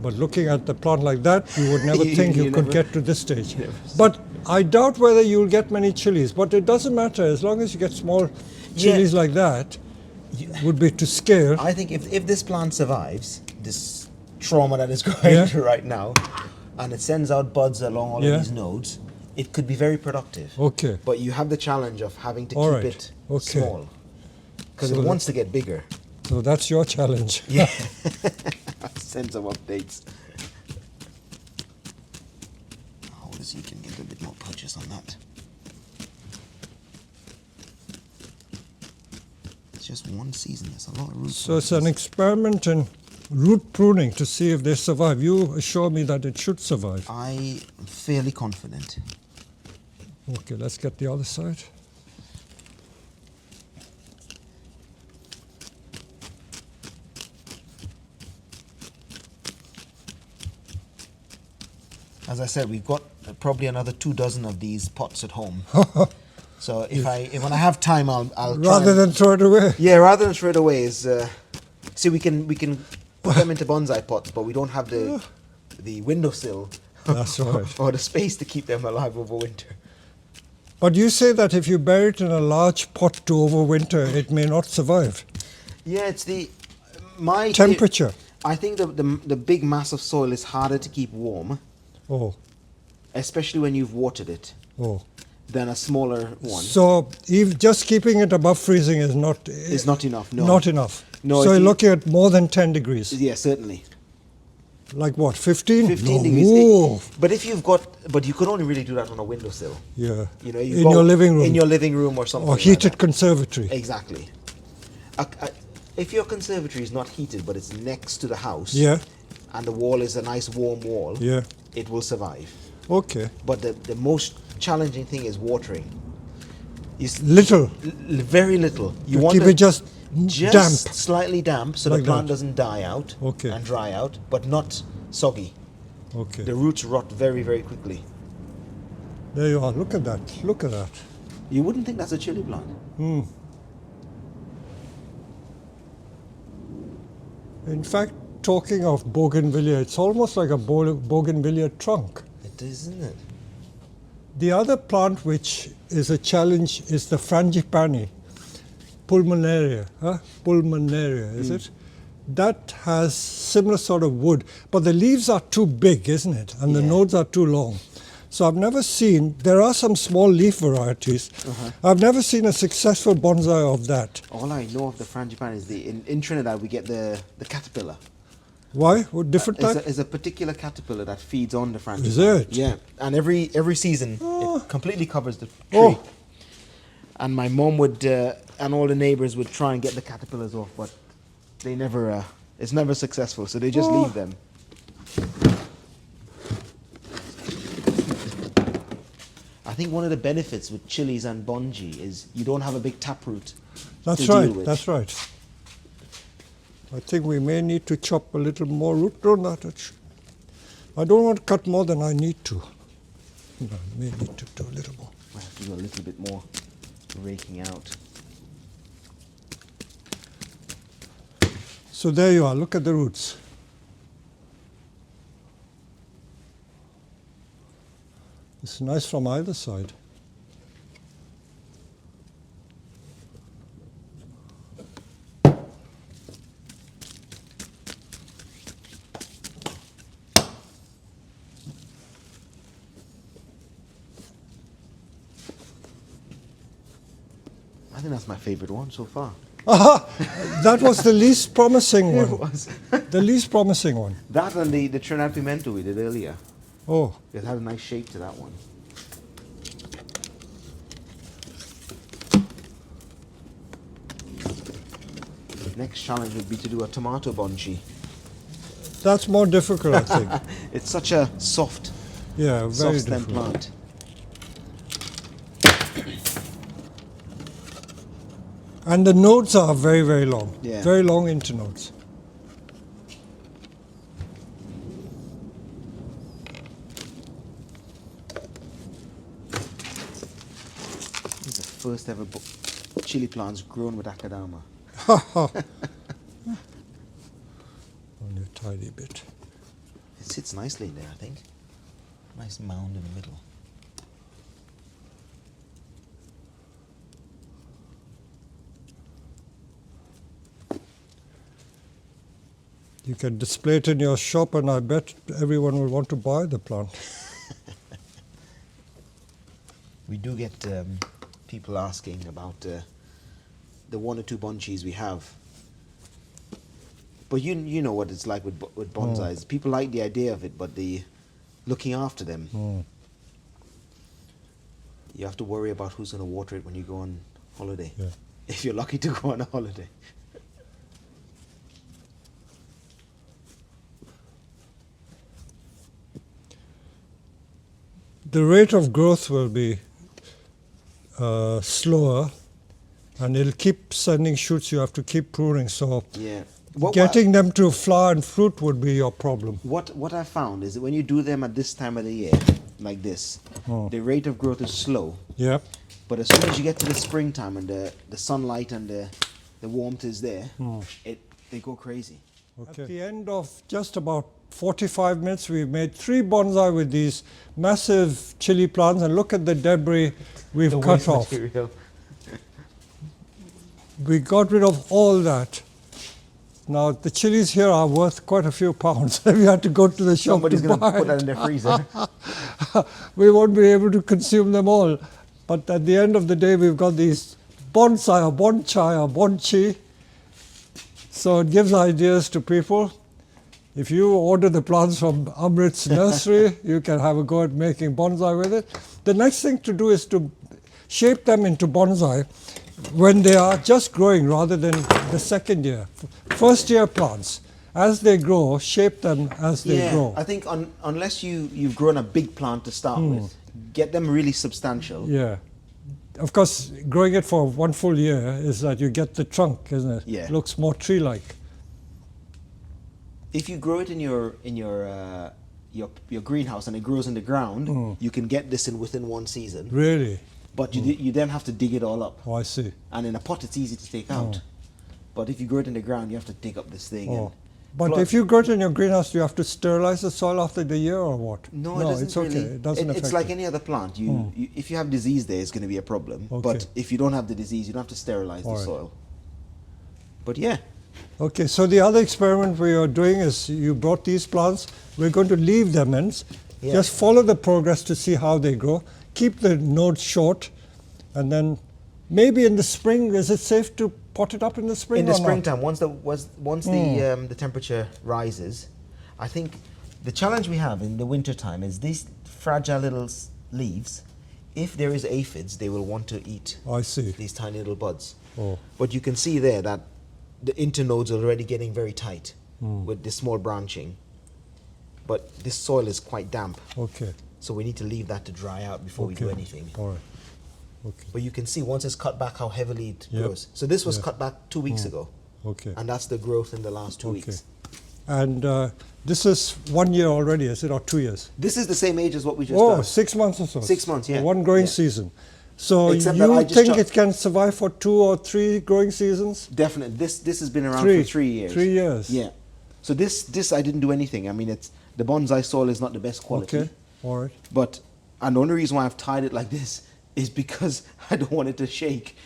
But looking at the plant like that, you would never think you could get to this stage. But I doubt whether you'll get many chilies. But it doesn't matter as long as you get small chilies like that. Would be to scale. I think if this plant survives this trauma that it's going through right now, and it sends out buds along all of these nodes, it could be very productive. Okay. But you have the challenge of having to All keep right. it Okay. small. Because So it wants to get bigger. So that's your challenge. Yeah. I'll send some updates. Hold this, you can get a bit more purchase on that. It's just one season, there's a lot of roots. So it's an experiment in root pruning to see if they survive. You assure me that it should survive. I am fairly confident. Okay, let's get the other side. As I said, we've got probably another 24 of these pots at home. So when I have time, I'll try Rather than throw it away. Yeah, rather than throw it away is see we can put them into bonsai pots, but we don't have the windowsill That's right. or the space to keep them alive over winter. But you say that if you bury it in a large pot to overwinter, it may not survive. Yeah, it's my Temperature. I think the big mass of soil is harder to keep warm, especially when you've watered it, than a smaller one. So just keeping it above freezing is not It's not enough. No, not enough. No, So you're looking at more than 10 degrees. Yeah, certainly. Like what, 15? 15 degrees. Whoa. But you could only really do that on a windowsill. Yeah. You know, in your living room. In your living room or something. Or like heated that. conservatory. Exactly. If your conservatory is not heated, but it's next to the house, and the wall is a nice warm wall, it will survive. Okay. But the most challenging thing is watering. Little. Very little. You want keep it just damp. Slightly damp, so like the plant that. doesn't die out and dry out, but not soggy. Okay. The roots rot very, very quickly. There you are. Look at that. Look at that. You wouldn't think that's a chili plant. In fact, talking of bougainvillea, it's almost like a bougainvillea trunk. It is, isn't it? The other plant which is a challenge is the frangipani, pulmonaria. Pulmonaria, is it? That has similar sort of wood, but the leaves are too big, isn't it? And the nodes are too long. So I've never seen, there are some small leaf varieties. I've never seen a successful bonsai of that. All I know of the frangipani is in Trinidad we get the caterpillar. Why? What different type? It's a particular caterpillar that feeds on the frangipani. Is it? Yeah, and every season it completely covers the tree. Oh. And my mom would and all the neighbors would try and get the caterpillars off, but they never. It's never successful, so they just leave them. I think one of the benefits with chilies and bonsai is you don't have a big taproot. That's to right. deal with. That's right. I think we may need to chop a little more root. No, not much. I don't want to cut more than I need to. No, I may need to do a little more. I have to do a little bit more raking out. So there you are. Look at the roots. It's nice from either side. I think that's my favorite one so far. Aha! That was the least promising It one. was. The least promising one. That and the Trinidad pimento we did earlier. Oh, It had a nice shape to that one. Next challenge would be to do a tomato bonsai. that's more difficult, I think. It's such a soft, Yeah, very soft stem difficult. plant. And the nodes are very, very long. Yeah. Very long internodes. This is the first ever chili plants grown with akadama. Only a tiny bit. It sits nicely in there, I think. Nice mound in the middle. You can display it in your shop, and I bet everyone will want to buy the plant. We do get people asking about the one or two bonsais we have. But you know what it's like with bonsais. People like the idea of it, but the looking after them, you have to worry about who's going to water it when you go on holiday. Yeah. If you're lucky to go on a holiday. The rate of growth will be slower, and it'll keep sending shoots. You have to keep pruning. So Yeah. getting them to flower and fruit would be your problem. What I found is that when you do them at this time of the year, like this, the rate of growth is slow. Yeah. But as soon as you get to the springtime and the sunlight and the warmth is there, they go crazy. Okay. At the end of just about 45 minutes, we've made 3 bonsai with these massive chili plants, and look at the debris we've cut off. Material. We got rid of all that. Now, the chilies here are worth quite a few pounds. We had to go to the shop Somebody's to going to buy put that it. in their freezer. We won't be able to consume them all. But at the end of the day, we've got these bonsai or bonchai or bonchi. So it gives ideas to people. If you order the plants from Amrit's nursery, you can have a go at making bonsai with it. The next thing to do is to shape them into bonsai when they are just growing rather than the second year. First year plants, as they grow, shape them as they grow. I think unless you've grown a big plant to start with, get them really substantial. Yeah. Of course, growing it for 1 full year is that you get the trunk, isn't it? Yeah. It looks more tree-like. If you grow it in your greenhouse and it grows in the ground, you can get this within 1 season. Really? But you then have to dig it all up. Oh, I see. And in a pot, it's easy to take out. But if you grow it in the ground, you have to dig up this thing. Oh. And But plus- if you grow it in your greenhouse, do you have to sterilize the soil after the year or what? No, it doesn't it's okay. really. It doesn't affect It's like it. any other plant. If you have disease there, it's going to be a problem. Okay. But if you don't have the disease, you don't have to sterilize All the right. soil. But yeah, Okay, so the other experiment we are doing is you brought these plants. We're going to leave them in. Yeah. Just follow the progress to see how they grow. Keep the nodes short, and then maybe in the spring, is it safe to pot it up in the spring In the or not? springtime, once the temperature rises, I think the challenge we have in the wintertime is these fragile little leaves. If there is aphids, they will want to eat I see. these tiny little buds. Oh. But you can see there that the internodes are already getting very tight with this small branching. But this soil is quite damp, Okay. so we need to leave that to dry out before we do anything. All right. Okay. But you can see once it's cut back how heavily it Yep. grows. So this was Yeah. cut back 2 weeks ago, Okay. and that's the growth in the last 2 Okay. weeks. And this is 1 year already, is it, or 2 years? This is the same age as what we just Oh, done. 6 months or so. 6 months, yeah. One growing Yeah. season. So Except that I you just think chopped- it can survive for 2 or 3 growing seasons? Definitely. This has been around Three. for 3 years. 3 years. Yeah. So this I didn't do anything. I mean, it's the bonsai soil is not the best quality. Okay. All right. But and the only reason why I've tied it like this is because I don't want it to shake.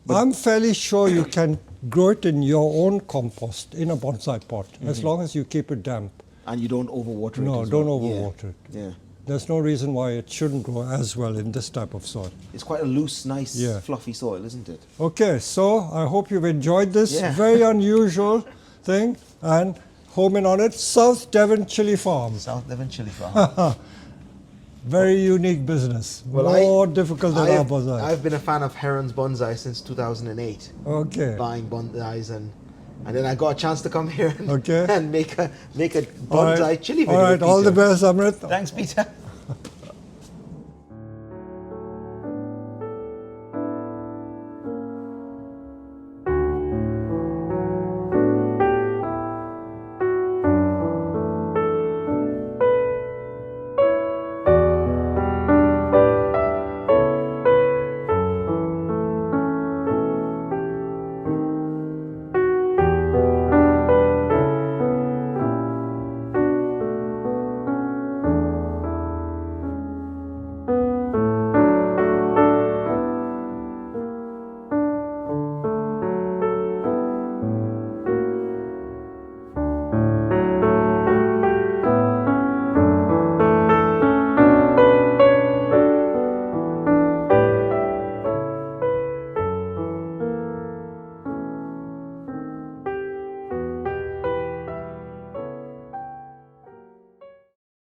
But- I'm fairly sure you can grow it in your own compost in a bonsai pot, as long as you keep it damp. And you don't overwater it. No, as don't well. overwater it. Yeah. There's no reason why it shouldn't grow as well in this type of soil. It's quite a loose, nice, Yeah. fluffy soil, isn't it? Okay, so I hope you've enjoyed this Yeah. very unusual thing and home in on it, South Devon Chilli Farm. South Devon Chilli Farm. Very unique business. Well, More difficult than our bonsai. I've been a fan of Herons Bonsai since 2008. Okay. Buying bonsais and then I got a chance to come here and, Okay. and make a All bonsai right. chili video. All right, with all the Peter. best, Amrit. Thanks, Peter.